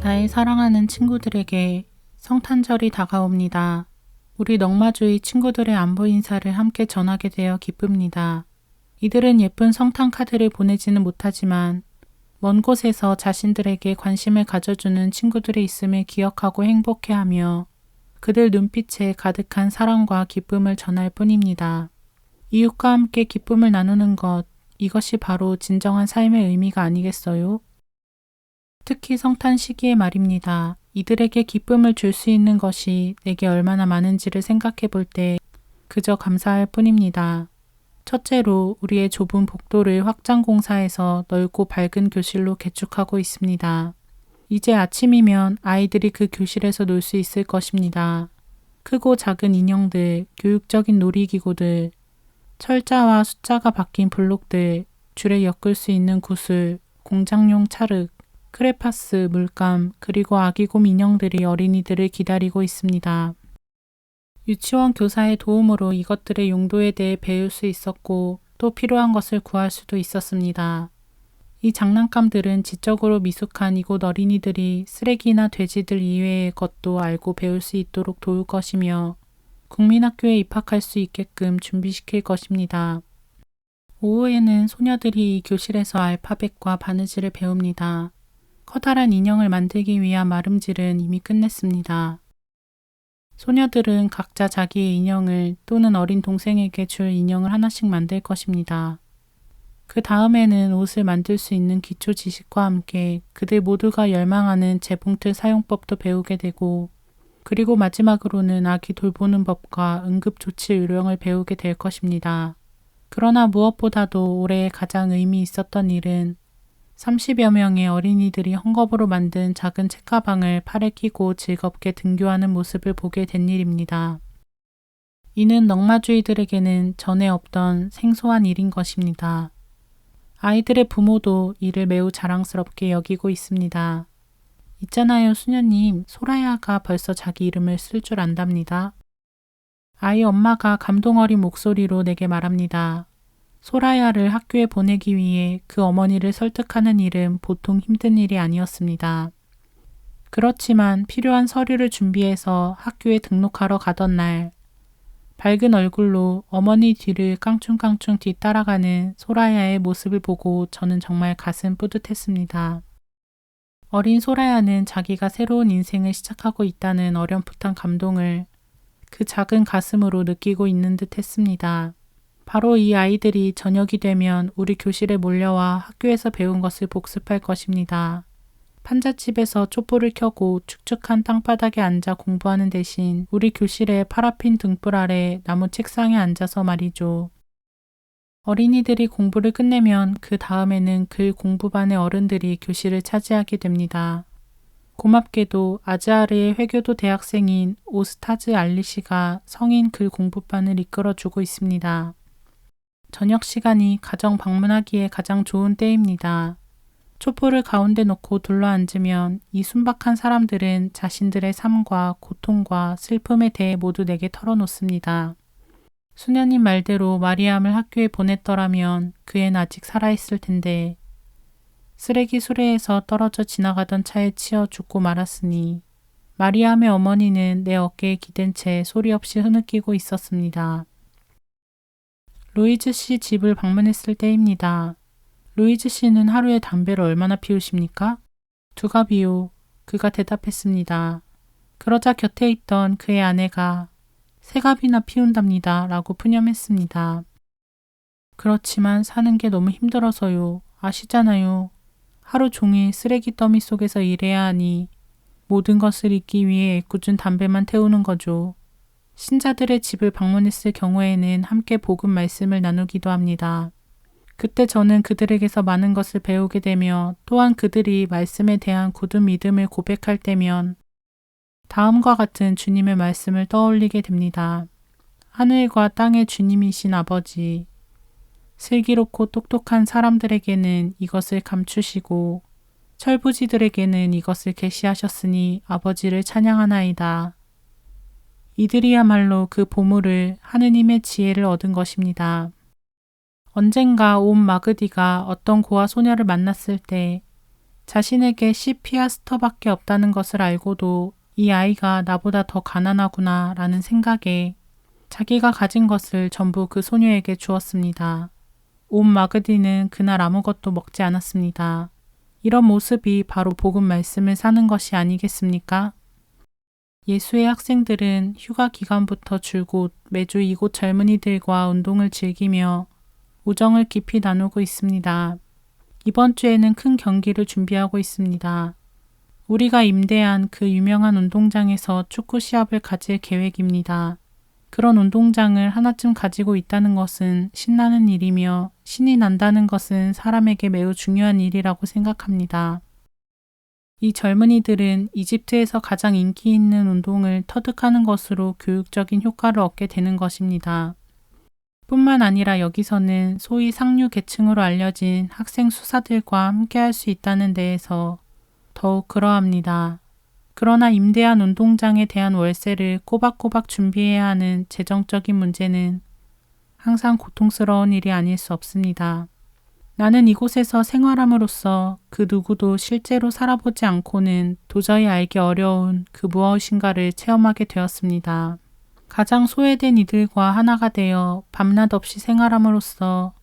나의 사랑하는 친구들에게 성탄절이 다가옵니다. 우리 넝마주의 친구들의 안부 인사를 함께 전하게 되어 기쁩니다. 이들은 예쁜 성탄 카드를 보내지는 못하지만 먼 곳에서 자신들에게 관심을 가져주는 친구들이 있음을 기억하고 행복해하며 그들 눈빛에 가득한 사랑과 기쁨을 전할 뿐입니다. 이웃과 함께 기쁨을 나누는 것, 이것이 바로 진정한 삶의 의미가 아니겠어요? 특히 성탄 시기에 말입니다. 이들에게 기쁨을 줄 수 있는 것이 내게 얼마나 많은지를 생각해 볼 때 그저 감사할 뿐입니다. 첫째로 우리의 좁은 복도를 확장 공사해서 넓고 밝은 교실로 개축하고 있습니다. 이제 아침이면 아이들이 그 교실에서 놀 수 있을 것입니다. 크고 작은 인형들, 교육적인 놀이기구들, 철자와 숫자가 박힌 블록들, 줄에 엮을 수 있는 구슬, 공장용 찰흙, 크레파스, 물감, 그리고 아기곰 인형들이 어린이들을 기다리고 있습니다. 유치원 교사의 도움으로 이것들의 용도에 대해 배울 수 있었고 또 필요한 것을 구할 수도 있었습니다. 이 장난감들은 지적으로 미숙한 이곳 어린이들이 쓰레기나 돼지들 이외의 것도 알고 배울 수 있도록 도울 것이며 국민학교에 입학할 수 있게끔 준비시킬 것입니다. 오후에는 소녀들이 이 교실에서 알파벳과 바느질을 배웁니다. 커다란 인형을 만들기 위한 마름질은 이미 끝냈습니다. 소녀들은 각자 자기의 인형을 또는 어린 동생에게 줄 인형을 하나씩 만들 것입니다. 그 다음에는 옷을 만들 수 있는 기초 지식과 함께 그들 모두가 열망하는 재봉틀 사용법도 배우게 되고 그리고 마지막으로는 아기 돌보는 법과 응급조치 요령을 배우게 될 것입니다. 그러나 무엇보다도 올해 가장 의미 있었던 일은 30여 명의 어린이들이 헝겊으로 만든 작은 책가방을 팔에 끼고 즐겁게 등교하는 모습을 보게 된 일입니다. 이는 넝마주의들에게는 전에 없던 생소한 일인 것입니다. 아이들의 부모도 이를 매우 자랑스럽게 여기고 있습니다. 있잖아요, 수녀님. 소라야가 벌써 자기 이름을 쓸 줄 안답니다. 아이 엄마가 감동 어린 목소리로 내게 말합니다. 소라야를 학교에 보내기 위해 그 어머니를 설득하는 일은 보통 힘든 일이 아니었습니다. 그렇지만 필요한 서류를 준비해서 학교에 등록하러 가던 날, 밝은 얼굴로 어머니 뒤를 깡충깡충 뒤따라가는 소라야의 모습을 보고 저는 정말 가슴 뿌듯했습니다. 어린 소라야는 자기가 새로운 인생을 시작하고 있다는 어렴풋한 감동을 그 작은 가슴으로 느끼고 있는 듯 했습니다. 바로 이 아이들이 저녁이 되면 우리 교실에 몰려와 학교에서 배운 것을 복습할 것입니다. 판잣집에서 촛불을 켜고 축축한 땅바닥에 앉아 공부하는 대신 우리 교실의 파라핀 등불 아래 나무 책상에 앉아서 말이죠. 어린이들이 공부를 끝내면 그 다음에는 글 공부반의 어른들이 교실을 차지하게 됩니다. 고맙게도 아즈아르의 회교도 대학생인 오스타즈 알리시가 성인 글 공부반을 이끌어주고 있습니다. 저녁 시간이 가정 방문하기에 가장 좋은 때입니다. 촛불을 가운데 놓고 둘러앉으면 이 순박한 사람들은 자신들의 삶과 고통과 슬픔에 대해 모두 내게 털어놓습니다. 수녀님 말대로 마리암을 학교에 보냈더라면 그 애는 아직 살아있을 텐데 쓰레기 수레에서 떨어져 지나가던 차에 치여 죽고 말았으니 마리암의 어머니는 내 어깨에 기댄 채 소리 없이 흐느끼고 있었습니다. 루이즈 씨 집을 방문했을 때입니다. 루이즈 씨는 하루에 담배를 얼마나 피우십니까? 2갑이요. 그가 대답했습니다. 그러자 곁에 있던 그의 아내가 3갑이나 피운답니다. 라고 푸념했습니다. 그렇지만 사는 게 너무 힘들어서요. 아시잖아요. 하루 종일 쓰레기 더미 속에서 일해야 하니 모든 것을 잊기 위해 애꿎은 담배만 태우는 거죠. 신자들의 집을 방문했을 경우에는 함께 복음 말씀을 나누기도 합니다. 그때 저는 그들에게서 많은 것을 배우게 되며 또한 그들이 말씀에 대한 굳은 믿음을 고백할 때면 다음과 같은 주님의 말씀을 떠올리게 됩니다. 하늘과 땅의 주님이신 아버지, 슬기롭고 똑똑한 사람들에게는 이것을 감추시고 철부지들에게는 이것을 계시하셨으니 아버지를 찬양하나이다. 이들이야말로 그 보물을 하느님의 지혜를 얻은 것입니다. 언젠가 온 마그디가 어떤 고아 소녀를 만났을 때 자신에게 10피아스터밖에 없다는 것을 알고도 이 아이가 나보다 더 가난하구나 라는 생각에 자기가 가진 것을 전부 그 소녀에게 주었습니다. 온 마그디는 그날 아무것도 먹지 않았습니다. 이런 모습이 바로 복음 말씀을 사는 것이 아니겠습니까? 예수의 학생들은 휴가 기간부터 줄곧 매주 이곳 젊은이들과 운동을 즐기며 우정을 깊이 나누고 있습니다. 이번 주에는 큰 경기를 준비하고 있습니다. 우리가 임대한 그 유명한 운동장에서 축구 시합을 가질 계획입니다. 그런 운동장을 하나쯤 가지고 있다는 것은 신나는 일이며 신이 난다는 것은 사람에게 매우 중요한 일이라고 생각합니다. 이 젊은이들은 이집트에서 가장 인기 있는 운동을 터득하는 것으로 교육적인 효과를 얻게 되는 것입니다. 뿐만 아니라 여기서는 소위 상류 계층으로 알려진 학생 수사들과 함께할 수 있다는 데에서 더욱 그러합니다. 그러나 임대한 운동장에 대한 월세를 꼬박꼬박 준비해야 하는 재정적인 문제는 항상 고통스러운 일이 아닐 수 없습니다. 나는 이곳에서 생활함으로써 그 누구도 실제로 살아보지 않고는 도저히 알기 어려운 그 무엇인가를 체험하게 되었습니다. 가장 소외된 이들과 하나가 되어 밤낮 없이 생활함으로써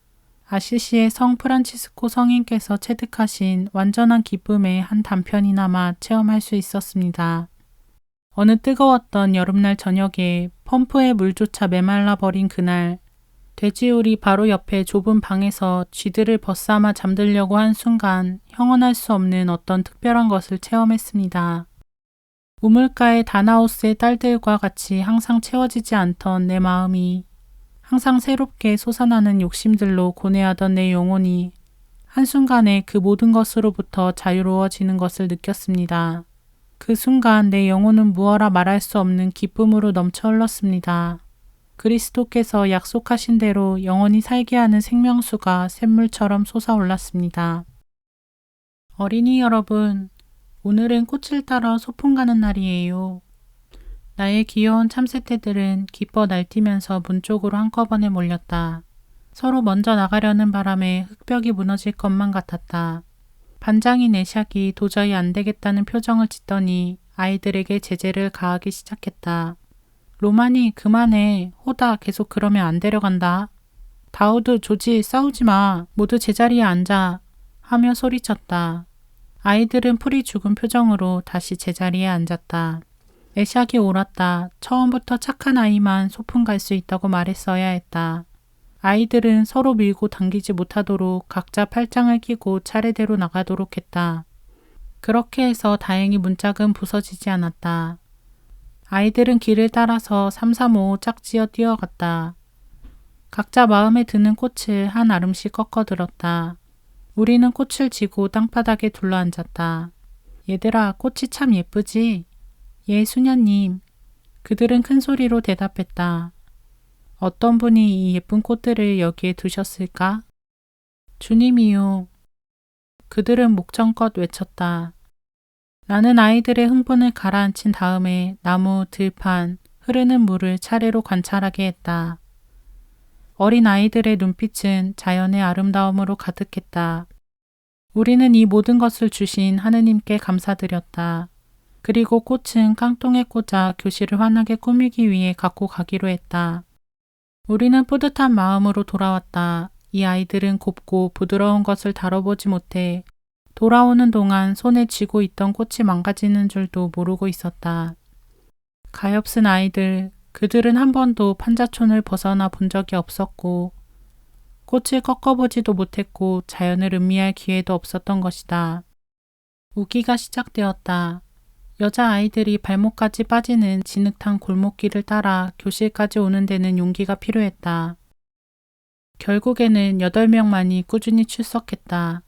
아시시의 성 프란치스코 성인께서 체득하신 완전한 기쁨의 한 단편이나마 체험할 수 있었습니다. 어느 뜨거웠던 여름날 저녁에 펌프의 물조차 메말라 버린 그날, 돼지우리 바로 옆에 좁은 방에서 쥐들을 벗삼아 잠들려고 한 순간 형언할 수 없는 어떤 특별한 것을 체험했습니다. 우물가의 다나우스의 딸들과 같이 항상 채워지지 않던 내 마음이 항상 새롭게 솟아나는 욕심들로 고뇌하던 내 영혼이 한순간에 그 모든 것으로부터 자유로워지는 것을 느꼈습니다. 그 순간 내 영혼은 무어라 말할 수 없는 기쁨으로 넘쳐 흘렀습니다. 그리스도께서 약속하신 대로 영원히 살게 하는 생명수가 샘물처럼 솟아올랐습니다. 어린이 여러분, 오늘은 꽃을 따러 소풍 가는 날이에요. 나의 귀여운 참새떼들은 기뻐 날뛰면서 문 쪽으로 한꺼번에 몰렸다. 서로 먼저 나가려는 바람에 흙벽이 무너질 것만 같았다. 반장인 애샥이 도저히 안 되겠다는 표정을 짓더니 아이들에게 제재를 가하기 시작했다. 로마니 그만해. 호다 계속 그러면 안 데려간다. 다우드 조지 싸우지 마. 모두 제자리에 앉아. 하며 소리쳤다. 아이들은 풀이 죽은 표정으로 다시 제자리에 앉았다. 애샥이 옳았다. 처음부터 착한 아이만 소풍 갈 수 있다고 말했어야 했다. 아이들은 서로 밀고 당기지 못하도록 각자 팔짱을 끼고 차례대로 나가도록 했다. 그렇게 해서 다행히 문짝은 부서지지 않았다. 아이들은 길을 따라서 335 짝지어 뛰어갔다. 각자 마음에 드는 꽃을 한 아름씩 꺾어들었다. 우리는 꽃을 쥐고 땅바닥에 둘러앉았다. 얘들아, 꽃이 참 예쁘지? 예, 수녀님. 그들은 큰 소리로 대답했다. 어떤 분이 이 예쁜 꽃들을 여기에 두셨을까? 주님이요. 그들은 목청껏 외쳤다. 나는 아이들의 흥분을 가라앉힌 다음에 나무, 들판, 흐르는 물을 차례로 관찰하게 했다. 어린 아이들의 눈빛은 자연의 아름다움으로 가득했다. 우리는 이 모든 것을 주신 하느님께 감사드렸다. 그리고 꽃은 깡통에 꽂아 교실을 환하게 꾸미기 위해 갖고 가기로 했다. 우리는 뿌듯한 마음으로 돌아왔다. 이 아이들은 곱고 부드러운 것을 다뤄보지 못해 돌아오는 동안 손에 쥐고 있던 꽃이 망가지는 줄도 모르고 있었다. 가엾은 아이들, 그들은 한 번도 판자촌을 벗어나 본 적이 없었고 꽃을 꺾어보지도 못했고 자연을 음미할 기회도 없었던 것이다. 우기가 시작되었다. 여자아이들이 발목까지 빠지는 진흙탕 골목길을 따라 교실까지 오는 데는 용기가 필요했다. 결국에는 8명만이 꾸준히 출석했다.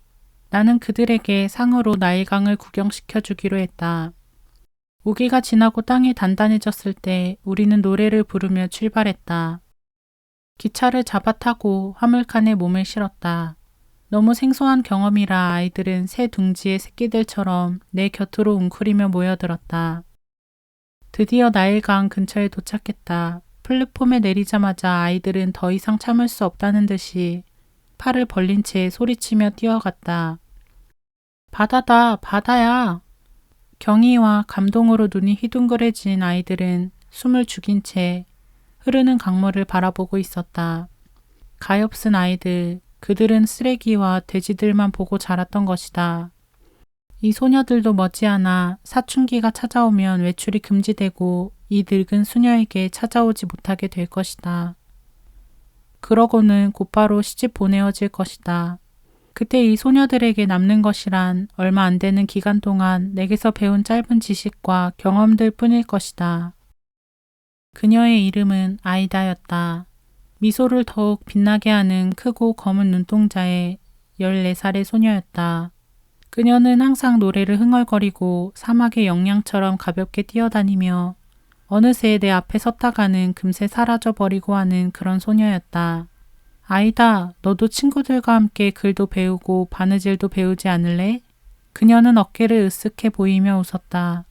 나는 그들에게 상으로 나일강을 구경시켜 주기로 했다. 우기가 지나고 땅이 단단해졌을 때 우리는 노래를 부르며 출발했다. 기차를 잡아타고 화물칸에 몸을 실었다. 너무 생소한 경험이라 아이들은 새 둥지의 새끼들처럼 내 곁으로 웅크리며 모여들었다. 드디어 나일강 근처에 도착했다. 플랫폼에 내리자마자 아이들은 더 이상 참을 수 없다는 듯이 팔을 벌린 채 소리치며 뛰어갔다. 바다다, 바다야. 경의와 감동으로 눈이 휘둥그레진 아이들은 숨을 죽인 채 흐르는 강물을 바라보고 있었다. 가엾은 아이들, 그들은 쓰레기와 돼지들만 보고 자랐던 것이다. 이 소녀들도 머지않아 사춘기가 찾아오면 외출이 금지되고 이 늙은 수녀에게 찾아오지 못하게 될 것이다. 그러고는 곧바로 시집 보내어질 것이다. 그때 이 소녀들에게 남는 것이란 얼마 안 되는 기간 동안 내게서 배운 짧은 지식과 경험들 뿐일 것이다. 그녀의 이름은 아이다였다. 미소를 더욱 빛나게 하는 크고 검은 눈동자의 14살의 소녀였다. 그녀는 항상 노래를 흥얼거리고 사막의 영양처럼 가볍게 뛰어다니며 어느새 내 앞에 섰다가는 금세 사라져버리고 하는 그런 소녀였다. 아이다, 너도 친구들과 함께 글도 배우고 바느질도 배우지 않을래? 그녀는 어깨를 으쓱해 보이며 웃었다.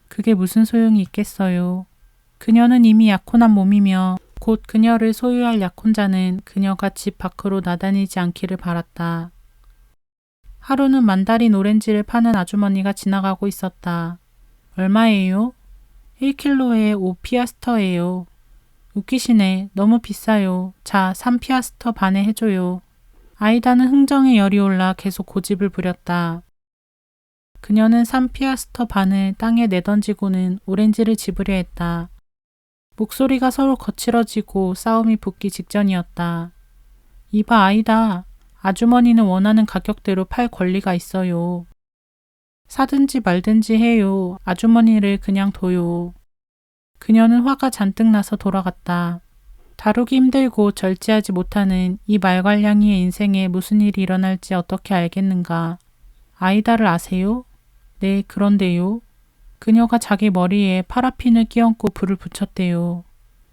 그게 무슨 소용이 있겠어요. 그녀는 이미 약혼한 몸이며 곧 그녀를 소유할 약혼자는 그녀가 집 밖으로 나다니지 않기를 바랐다. 하루는 만다린 오렌지를 파는 아주머니가 지나가고 있었다. 얼마예요? 1킬로에 5피아스터예요. 웃기시네. 너무 비싸요. 자, 3피아스터 반에 해줘요. 아이다는 흥정에 열이 올라 계속 고집을 부렸다. 그녀는 3피아스터 반을 땅에 내던지고는 오렌지를 집으려 했다. 목소리가 서로 거칠어지고 싸움이 붙기 직전이었다. 이봐 아이다. 아주머니는 원하는 가격대로 팔 권리가 있어요. 사든지 말든지 해요. 아주머니를 그냥 둬요. 그녀는 화가 잔뜩 나서 돌아갔다. 다루기 힘들고 절제하지 못하는 이 말괄량이의 인생에 무슨 일이 일어날지 어떻게 알겠는가. 아이다를 아세요? 네, 그런데요. 그녀가 자기 머리에 파라핀을 끼얹고 불을 붙였대요.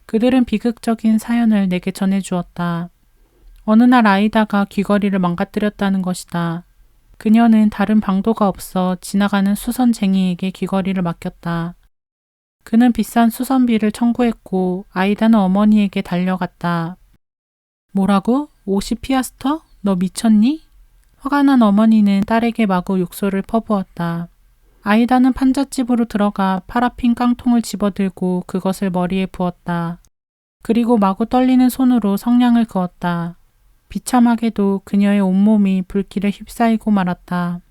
그들은 비극적인 사연을 내게 전해주었다. 어느 날 아이다가 귀걸이를 망가뜨렸다는 것이다. 그녀는 다른 방도가 없어 지나가는 수선쟁이에게 귀걸이를 맡겼다. 그는 비싼 수선비를 청구했고 아이다는 어머니에게 달려갔다. 뭐라고? 50피아스터? 너 미쳤니? 화가 난 어머니는 딸에게 마구 욕설을 퍼부었다. 아이다는 판잣집으로 들어가 파라핀 깡통을 집어들고 그것을 머리에 부었다. 그리고 마구 떨리는 손으로 성냥을 그었다. 비참하게도 그녀의 온몸이 불길에 휩싸이고 말았다.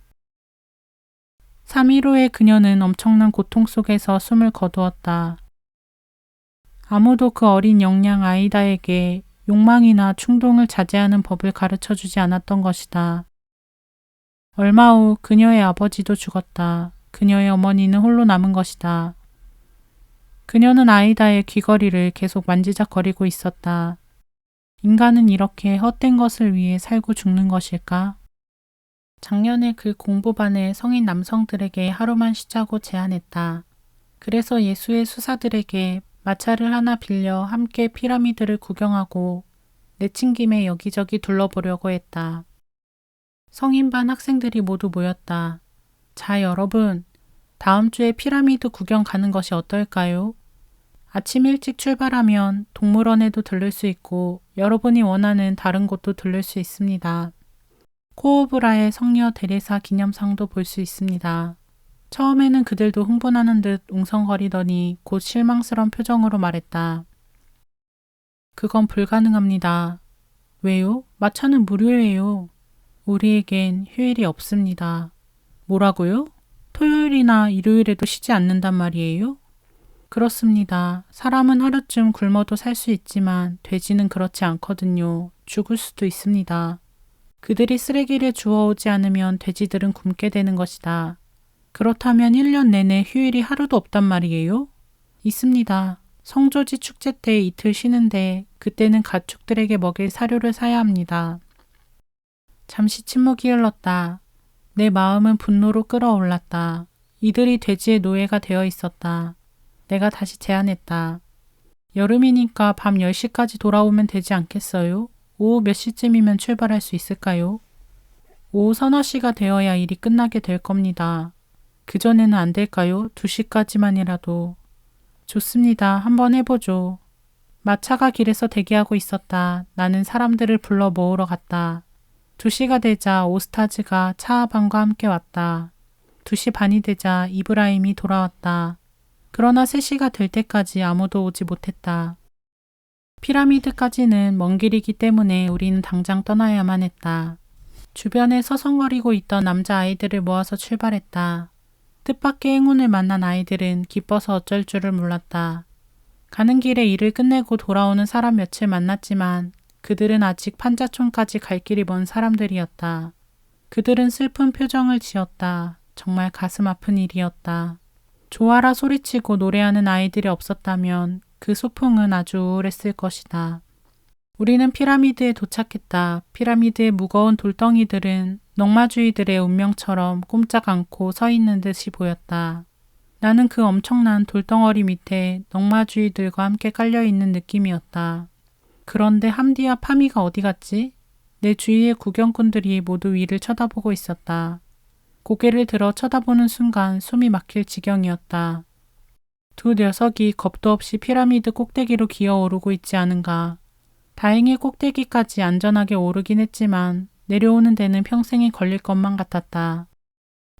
3일 후에 그녀는 엄청난 고통 속에서 숨을 거두었다. 아무도 그 어린 영양 아이다에게 욕망이나 충동을 자제하는 법을 가르쳐주지 않았던 것이다. 얼마 후 그녀의 아버지도 죽었다. 그녀의 어머니는 홀로 남은 것이다. 그녀는 아이다의 귀걸이를 계속 만지작거리고 있었다. 인간은 이렇게 헛된 것을 위해 살고 죽는 것일까? 작년에 그 공부반의 성인 남성들에게 하루만 쉬자고 제안했다. 그래서 예수의 수사들에게 마차를 하나 빌려 함께 피라미드를 구경하고 내친 김에 여기저기 둘러보려고 했다. 성인반 학생들이 모두 모였다. 자, 여러분, 다음 주에 피라미드 구경 가는 것이 어떨까요? 아침 일찍 출발하면 동물원에도 들를 수 있고 여러분이 원하는 다른 곳도 들를 수 있습니다. 코오브라의 성녀 데레사 기념상도 볼 수 있습니다. 처음에는 그들도 흥분하는 듯 웅성거리더니 곧 실망스러운 표정으로 말했다. 그건 불가능합니다. 왜요? 마차는 무료예요. 우리에겐 휴일이 없습니다. 뭐라고요? 토요일이나 일요일에도 쉬지 않는단 말이에요? 그렇습니다. 사람은 하루쯤 굶어도 살 수 있지만 돼지는 그렇지 않거든요. 죽을 수도 있습니다. 그들이 쓰레기를 주워오지 않으면 돼지들은 굶게 되는 것이다. 그렇다면 1년 내내 휴일이 하루도 없단 말이에요? 있습니다. 성조지 축제 때 이틀 쉬는데 그때는 가축들에게 먹일 사료를 사야 합니다. 잠시 침묵이 흘렀다. 내 마음은 분노로 끓어올랐다. 이들이 돼지의 노예가 되어 있었다. 내가 다시 제안했다. 여름이니까 밤 10시까지 돌아오면 되지 않겠어요? 오후 몇 시쯤이면 출발할 수 있을까요? 오후 서너 시가 되어야 일이 끝나게 될 겁니다. 그전에는 안 될까요? 2시까지만이라도. 좋습니다. 한번 해보죠. 마차가 길에서 대기하고 있었다. 나는 사람들을 불러 모으러 갔다. 2시가 되자 오스타즈가 차하반과 함께 왔다. 2시 반이 되자 이브라임이 돌아왔다. 그러나 3시가 될 때까지 아무도 오지 못했다. 피라미드까지는 먼 길이기 때문에 우리는 당장 떠나야만 했다. 주변에 서성거리고 있던 남자아이들을 모아서 출발했다. 뜻밖의 행운을 만난 아이들은 기뻐서 어쩔 줄을 몰랐다. 가는 길에 일을 끝내고 돌아오는 사람 몇을 만났지만 그들은 아직 판자촌까지 갈 길이 먼 사람들이었다. 그들은 슬픈 표정을 지었다. 정말 가슴 아픈 일이었다. 좋아라 소리치고 노래하는 아이들이 없었다면 그 소풍은 아주 우울했을 것이다. 우리는 피라미드에 도착했다. 피라미드의 무거운 돌덩이들은 넝마주의들의 운명처럼 꼼짝 않고 서 있는 듯이 보였다. 나는 그 엄청난 돌덩어리 밑에 넝마주의들과 함께 깔려있는 느낌이었다. 그런데 함디와 파미가 어디 갔지? 내 주위의 구경꾼들이 모두 위를 쳐다보고 있었다. 고개를 들어 쳐다보는 순간 숨이 막힐 지경이었다. 두 녀석이 겁도 없이 피라미드 꼭대기로 기어오르고 있지 않은가. 다행히 꼭대기까지 안전하게 오르긴 했지만 내려오는 데는 평생이 걸릴 것만 같았다.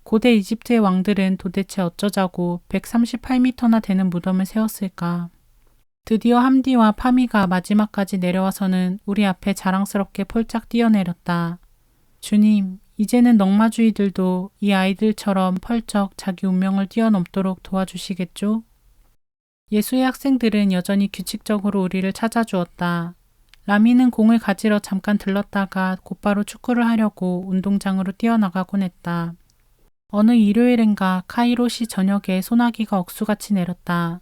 고대 이집트의 왕들은 도대체 어쩌자고 138m나 되는 무덤을 세웠을까. 드디어 함디와 파미가 마지막까지 내려와서는 우리 앞에 자랑스럽게 폴짝 뛰어내렸다. 주님, 이제는 넝마주의들도 이 아이들처럼 펄쩍 자기 운명을 뛰어넘도록 도와주시겠죠? 예수의 학생들은 여전히 규칙적으로 우리를 찾아주었다. 라미는 공을 가지러 잠깐 들렀다가 곧바로 축구를 하려고 운동장으로 뛰어나가곤 했다. 어느 일요일인가 카이로시 저녁에 소나기가 억수같이 내렸다.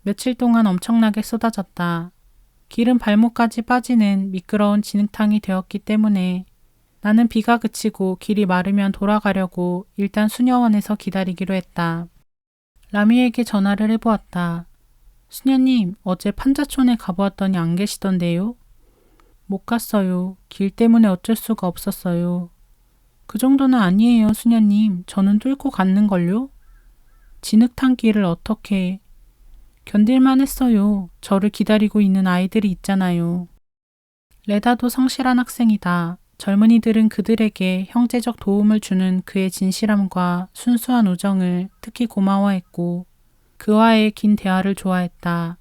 며칠 동안 엄청나게 쏟아졌다. 길은 발목까지 빠지는 미끄러운 진흙탕이 되었기 때문에 나는 비가 그치고 길이 마르면 돌아가려고 일단 수녀원에서 기다리기로 했다. 라미에게 전화를 해보았다. 수녀님, 어제 판자촌에 가보았더니 안 계시던데요? 못 갔어요. 길 때문에 어쩔 수가 없었어요. 그 정도는 아니에요, 수녀님. 저는 뚫고 갔는걸요? 진흙탕 길을 어떻게... 견딜만 했어요. 저를 기다리고 있는 아이들이 있잖아요. 레다도 성실한 학생이다. 젊은이들은 그들에게 형제적 도움을 주는 그의 진실함과 순수한 우정을 특히 고마워했고 그와의 긴 대화를 좋아했다.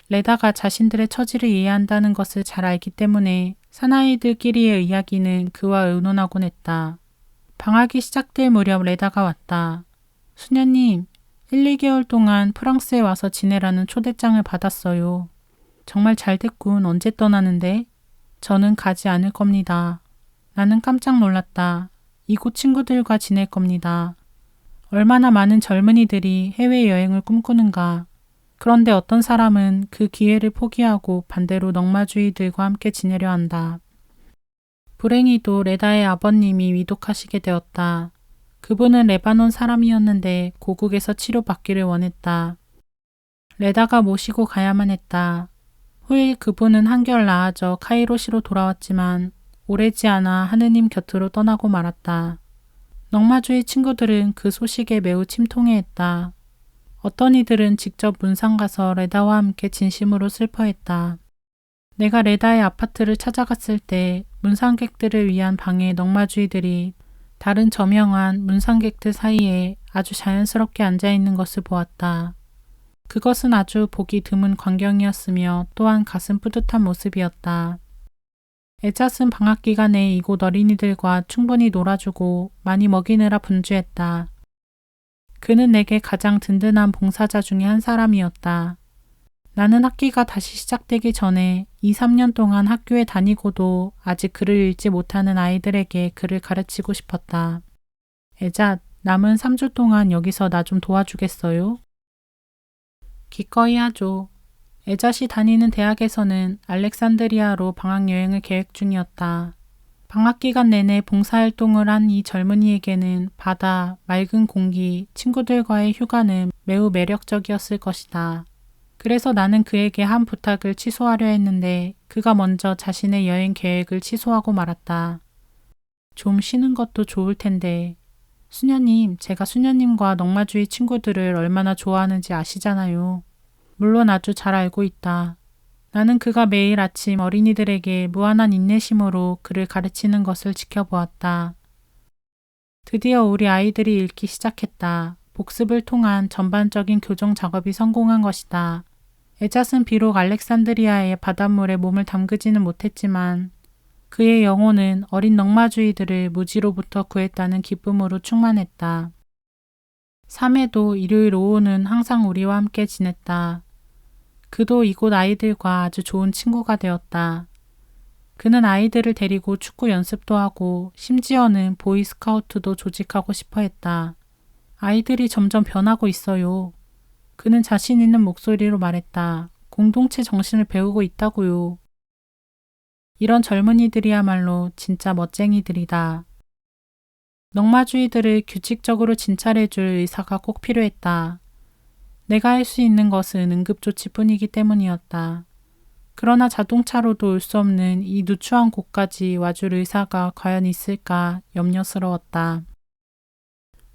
레다가 자신들의 처지를 이해한다는 것을 잘 알기 때문에 사나이들끼리의 이야기는 그와 의논하곤 했다. 방학이 시작될 무렵 레다가 왔다. 수녀님, 1, 2개월 동안 프랑스에 와서 지내라는 초대장을 받았어요. 정말 잘 됐군. 언제 떠나는데? 저는 가지 않을 겁니다. 나는 깜짝 놀랐다. 이곳 친구들과 지낼 겁니다. 얼마나 많은 젊은이들이 해외여행을 꿈꾸는가. 그런데 어떤 사람은 그 기회를 포기하고 반대로 넝마주의들과 함께 지내려 한다. 불행히도 레다의 아버님이 위독하시게 되었다. 그분은 레바논 사람이었는데 고국에서 치료받기를 원했다. 레다가 모시고 가야만 했다. 후일 그분은 한결 나아져 카이로시로 돌아왔지만 오래지 않아 하느님 곁으로 떠나고 말았다. 넝마주의 친구들은 그 소식에 매우 침통해했다. 어떤 이들은 직접 문상 가서 레다와 함께 진심으로 슬퍼했다. 내가 레다의 아파트를 찾아갔을 때 문상객들을 위한 방에 넝마주의들이 다른 저명한 문상객들 사이에 아주 자연스럽게 앉아있는 것을 보았다. 그것은 아주 보기 드문 광경이었으며 또한 가슴 뿌듯한 모습이었다. 에잣은 방학 기간에 이곳 어린이들과 충분히 놀아주고 많이 먹이느라 분주했다. 그는 내게 가장 든든한 봉사자 중에 한 사람이었다. 나는 학기가 다시 시작되기 전에 2, 3년 동안 학교에 다니고도 아직 글을 읽지 못하는 아이들에게 글을 가르치고 싶었다. 에잣, 남은 3주 동안 여기서 나 좀 도와주겠어요? 기꺼이 하죠. 에잣이 다니는 대학에서는 알렉산드리아로 방학여행을 계획 중이었다. 방학 기간 내내 봉사활동을 한 이 젊은이에게는 바다, 맑은 공기, 친구들과의 휴가는 매우 매력적이었을 것이다. 그래서 나는 그에게 한 부탁을 취소하려 했는데 그가 먼저 자신의 여행 계획을 취소하고 말았다. 좀 쉬는 것도 좋을 텐데. 수녀님, 제가 수녀님과 넝마주의 친구들을 얼마나 좋아하는지 아시잖아요. 물론 아주 잘 알고 있다. 나는 그가 매일 아침 어린이들에게 무한한 인내심으로 글을 가르치는 것을 지켜보았다. 드디어 우리 아이들이 읽기 시작했다. 복습을 통한 전반적인 교정 작업이 성공한 것이다. 에잣은 비록 알렉산드리아의 바닷물에 몸을 담그지는 못했지만 그의 영혼은 어린 넝마주이들을 무지로부터 구했다는 기쁨으로 충만했다. 삼에도 일요일 오후는 항상 우리와 함께 지냈다. 그도 이곳 아이들과 아주 좋은 친구가 되었다. 그는 아이들을 데리고 축구 연습도 하고 심지어는 보이스카우트도 조직하고 싶어 했다. 아이들이 점점 변하고 있어요. 그는 자신 있는 목소리로 말했다. 공동체 정신을 배우고 있다고요. 이런 젊은이들이야말로 진짜 멋쟁이들이다. 넝마주이들을 규칙적으로 진찰해줄 의사가 꼭 필요했다. 내가 할 수 있는 것은 응급조치뿐이기 때문이었다. 그러나 자동차로도 올 수 없는 이 누추한 곳까지 와줄 의사가 과연 있을까 염려스러웠다.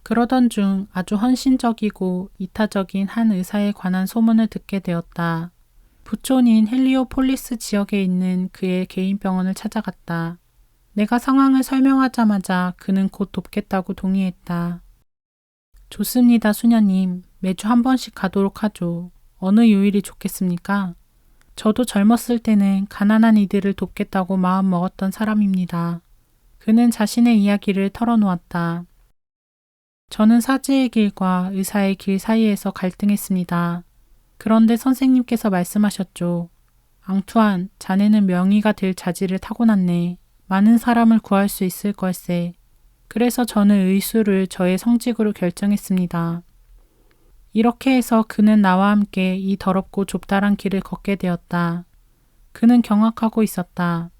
그러던 중 아주 헌신적이고 이타적인 한 의사에 관한 소문을 듣게 되었다. 부촌인 헬리오폴리스 지역에 있는 그의 개인 병원을 찾아갔다. 내가 상황을 설명하자마자 그는 곧 돕겠다고 동의했다. 좋습니다, 수녀님. 매주 한 번씩 가도록 하죠. 어느 요일이 좋겠습니까? 저도 젊었을 때는 가난한 이들을 돕겠다고 마음 먹었던 사람입니다. 그는 자신의 이야기를 털어놓았다. 저는 사제의 길과 의사의 길 사이에서 갈등했습니다. 그런데 선생님께서 말씀하셨죠. 앙투안, 자네는 명의가 될 자질을 타고났네. 많은 사람을 구할 수 있을 걸세. 그래서 저는 의수를 저의 성직으로 결정했습니다. 이렇게 해서 그는 나와 함께 이 더럽고 좁다란 길을 걷게 되었다. 그는 경악하고 있었다.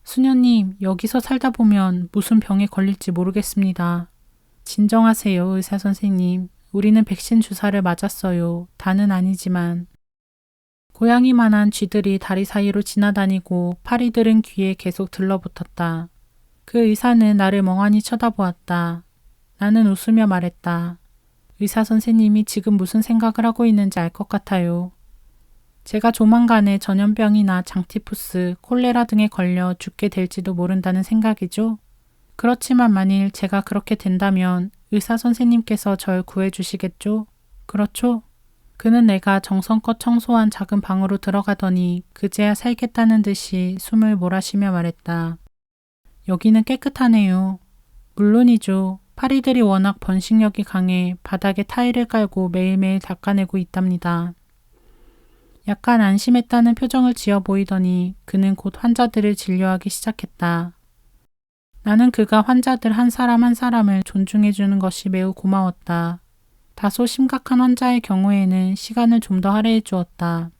수녀님, 여기서 살다 보면 무슨 병에 걸릴지 모르겠습니다. 진정하세요, 의사 선생님. 우리는 백신 주사를 맞았어요. 다는 아니지만. 고양이만한 쥐들이 다리 사이로 지나다니고 파리들은 귀에 계속 들러붙었다. 그 의사는 나를 멍하니 쳐다보았다. 나는 웃으며 말했다. 의사 선생님이 지금 무슨 생각을 하고 있는지 알 것 같아요. 제가 조만간에 전염병이나 장티푸스, 콜레라 등에 걸려 죽게 될지도 모른다는 생각이죠. 그렇지만 만일 제가 그렇게 된다면 의사 선생님께서 절 구해주시겠죠? 그렇죠? 그는 내가 정성껏 청소한 작은 방으로 들어가더니 그제야 살겠다는 듯이 숨을 몰아쉬며 말했다. 여기는 깨끗하네요. 물론이죠. 파리들이 워낙 번식력이 강해 바닥에 타일을 깔고 매일매일 닦아내고 있답니다. 약간 안심했다는 표정을 지어 보이더니 그는 곧 환자들을 진료하기 시작했다. 나는 그가 환자들 한 사람 한 사람을 존중해주는 것이 매우 고마웠다. 다소 심각한 환자의 경우에는 시간을 좀 더 할애해 주었다.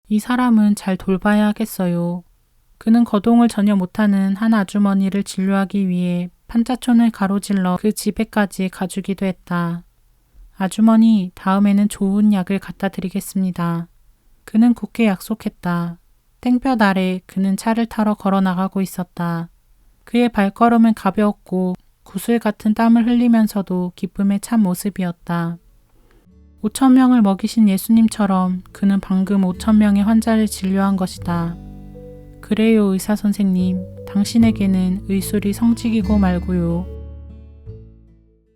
이 사람은 잘 돌봐야 하겠어요. 그는 거동을 전혀 못하는 한 아주머니를 진료하기 위해 판자촌을 가로질러 그 집에까지 가주기도 했다. 아주머니, 다음에는 좋은 약을 갖다 드리겠습니다. 그는 굳게 약속했다. 땡볕 아래 그는 차를 타러 걸어 나가고 있었다. 그의 발걸음은 가벼웠고 구슬 같은 땀을 흘리면서도 기쁨에 찬 모습이었다. 5,000명을 먹이신 예수님처럼 그는 방금 5,000명의 환자를 진료한 것이다. 그래요, 의사 선생님. 당신에게는 의술이 성직이고 말고요.